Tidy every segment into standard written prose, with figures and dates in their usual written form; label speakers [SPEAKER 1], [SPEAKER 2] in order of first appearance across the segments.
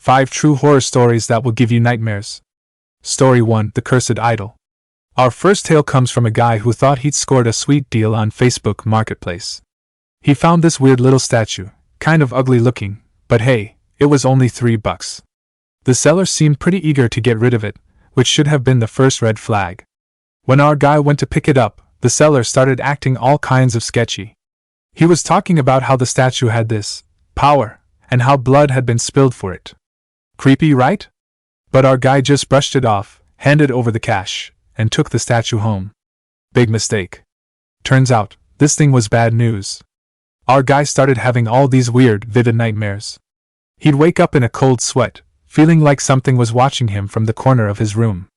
[SPEAKER 1] 5 true horror stories that will give you nightmares. Story 1: The Cursed Idol. Our first tale comes from a guy who thought he'd scored a sweet deal on Facebook Marketplace. He found this weird little statue, kind of ugly looking, but hey, it was only $3. The seller seemed pretty eager to get rid of it, which should have been the first red flag. When our guy went to pick it up, the seller started acting all kinds of sketchy. He was talking about how the statue had this power, and how blood had been spilled for it. Creepy, right? But our guy just brushed it off, handed over the cash, and took the statue home. Big mistake. Turns out, this thing was bad news. Our guy started having all these weird, vivid nightmares. He'd wake up in a cold sweat, feeling like something was watching him from the corner of his room.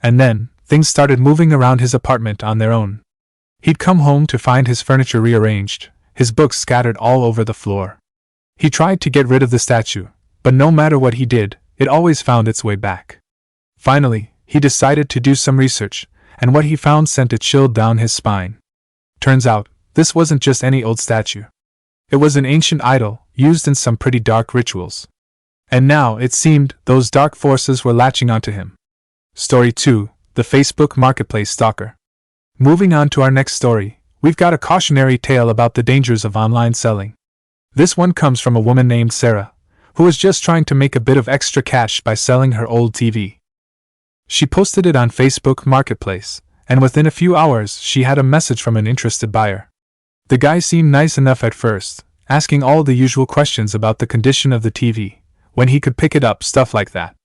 [SPEAKER 1] And then, things started moving around his apartment on their own. He'd come home to find his furniture rearranged, his books scattered all over the floor. He tried to get rid of the statue, but no matter what he did, it always found its way back. Finally, he decided to do some research, and what he found sent a chill down his spine. Turns out, this wasn't just any old statue. It was an ancient idol, used in some pretty dark rituals. And now, it seemed, those dark forces were latching onto him. Story 2: The Facebook Marketplace Stalker. Moving on to our next story, we've got a cautionary tale about the dangers of online selling. This one comes from a woman named Sarah, who was just trying to make a bit of extra cash by selling her old TV. She posted it on Facebook Marketplace, and within a few hours she had a message from an interested buyer. The guy seemed nice enough at first, asking all the usual questions about the condition of the TV, when he could pick it up, stuff like that.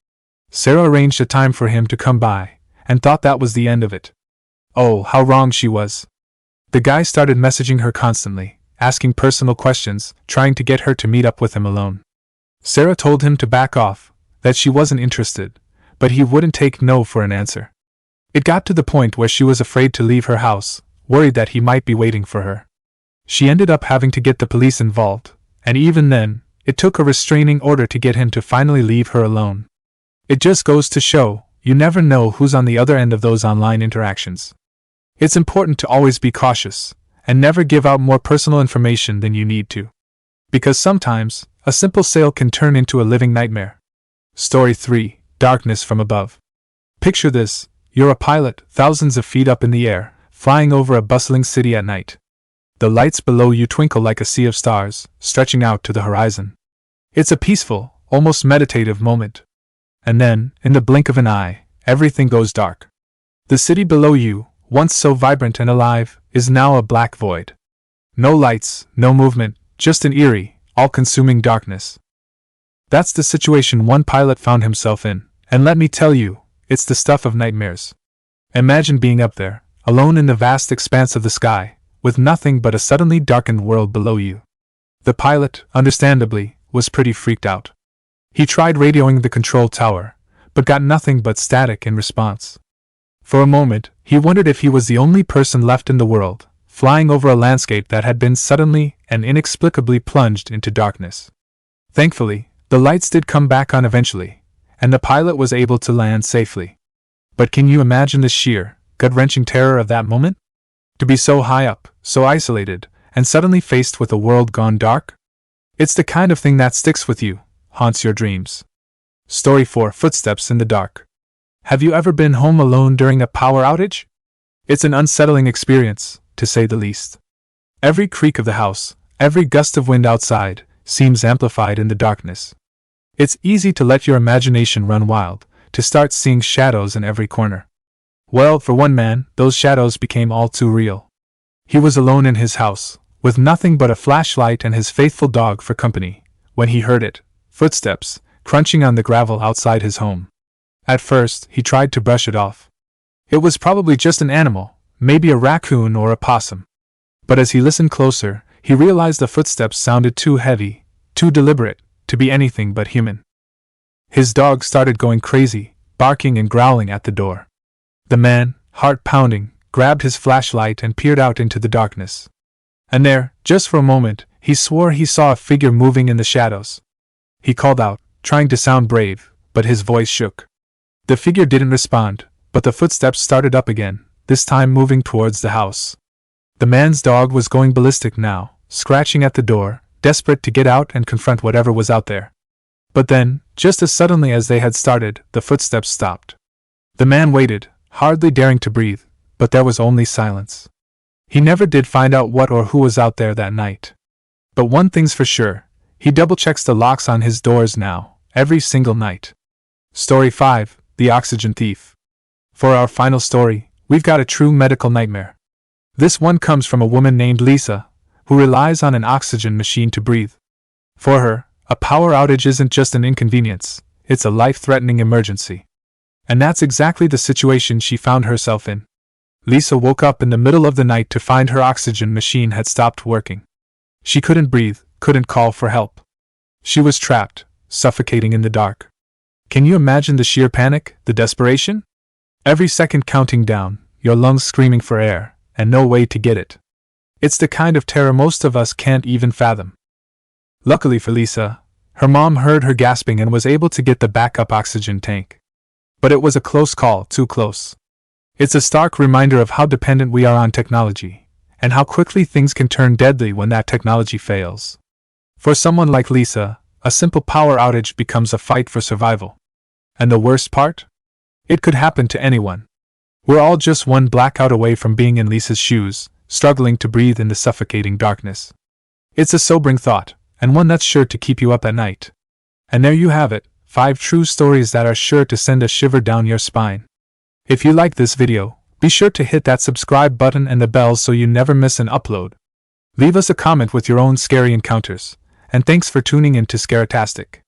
[SPEAKER 1] Sarah arranged a time for him to come by, and thought that was the end of it. Oh, how wrong she was. The guy started messaging her constantly, asking personal questions, trying to get her to meet up with him alone. Sarah told him to back off, that she wasn't interested, but he wouldn't take no for an answer. It got to the point where she was afraid to leave her house, worried that he might be waiting for her. She ended up having to get the police involved, and even then, it took a restraining order to get him to finally leave her alone. It just goes to show, you never know who's on the other end of those online interactions. It's important to always be cautious, and never give out more personal information than you need to. Because sometimes, a simple sale can turn into a living nightmare. Story 3: Darkness from Above. Picture this: you're a pilot, thousands of feet up in the air, flying over a bustling city at night. The lights below you twinkle like a sea of stars, stretching out to the horizon. It's a peaceful, almost meditative moment. And then, in the blink of an eye, everything goes dark. The city below you, once so vibrant and alive, is now a black void. No lights, no movement, just an eerie, all-consuming darkness. That's the situation one pilot found himself in, and let me tell you, it's the stuff of nightmares. Imagine being up there, alone in the vast expanse of the sky, with nothing but a suddenly darkened world below you. The pilot, understandably, was pretty freaked out. He tried radioing the control tower, but got nothing but static in response. For a moment, he wondered if he was the only person left in the world, flying over a landscape that had been suddenly and inexplicably plunged into darkness. Thankfully, the lights did come back on eventually, and the pilot was able to land safely. But can you imagine the sheer, gut-wrenching terror of that moment? To be so high up, so isolated, and suddenly faced with a world gone dark? It's the kind of thing that sticks with you, haunts your dreams. Story 4: Footsteps in the Dark. Have you ever been home alone during a power outage? It's an unsettling experience, to say the least. Every creak of the house, every gust of wind outside, seems amplified in the darkness. It's easy to let your imagination run wild, to start seeing shadows in every corner. Well, for one man, those shadows became all too real. He was alone in his house, with nothing but a flashlight and his faithful dog for company, when he heard it, footsteps, crunching on the gravel outside his home. At first, he tried to brush it off. It was probably just an animal, maybe a raccoon or a possum. But as he listened closer, he realized the footsteps sounded too heavy, too deliberate, to be anything but human. His dog started going crazy, barking and growling at the door. The man, heart pounding, grabbed his flashlight and peered out into the darkness. And there, just for a moment, he swore he saw a figure moving in the shadows. He called out, trying to sound brave, but his voice shook. The figure didn't respond, but the footsteps started up again, this time moving towards the house. The man's dog was going ballistic now, scratching at the door, desperate to get out and confront whatever was out there. But then, Just as suddenly as they had started, the footsteps stopped. The man waited, hardly daring to breathe, but there was only silence. He never did find out what or who was out there that night. But one thing's for sure, he double-checks the locks on his doors now, every single night. Story 5, The Oxygen Thief. For our final story, we've got a true medical nightmare. This one comes from a woman named Lisa, who relies on an oxygen machine to breathe. For her, a power outage isn't just an inconvenience, it's a life-threatening emergency. And that's exactly the situation she found herself in. Lisa woke up in the middle of the night to find her oxygen machine had stopped working. She couldn't breathe, couldn't call for help. She was trapped, suffocating in the dark. Can you imagine the sheer panic, the desperation? Every second counting down, your lungs screaming for air, and no way to get it. It's the kind of terror most of us can't even fathom. Luckily for Lisa, her mom heard her gasping and was able to get the backup oxygen tank. But it was a close call, too close. It's a stark reminder of how dependent we are on technology, and how quickly things can turn deadly when that technology fails. For someone like Lisa, a simple power outage becomes a fight for survival. And the worst part? It could happen to anyone. We're all just one blackout away from being in Lisa's shoes, struggling to breathe in the suffocating darkness. It's a sobering thought, and one that's sure to keep you up at night. And there you have it, 5 true stories that are sure to send a shiver down your spine. If you like this video, be sure to hit that subscribe button and the bell so you never miss an upload. Leave us a comment with your own scary encounters, and thanks for tuning in to Scaratastic.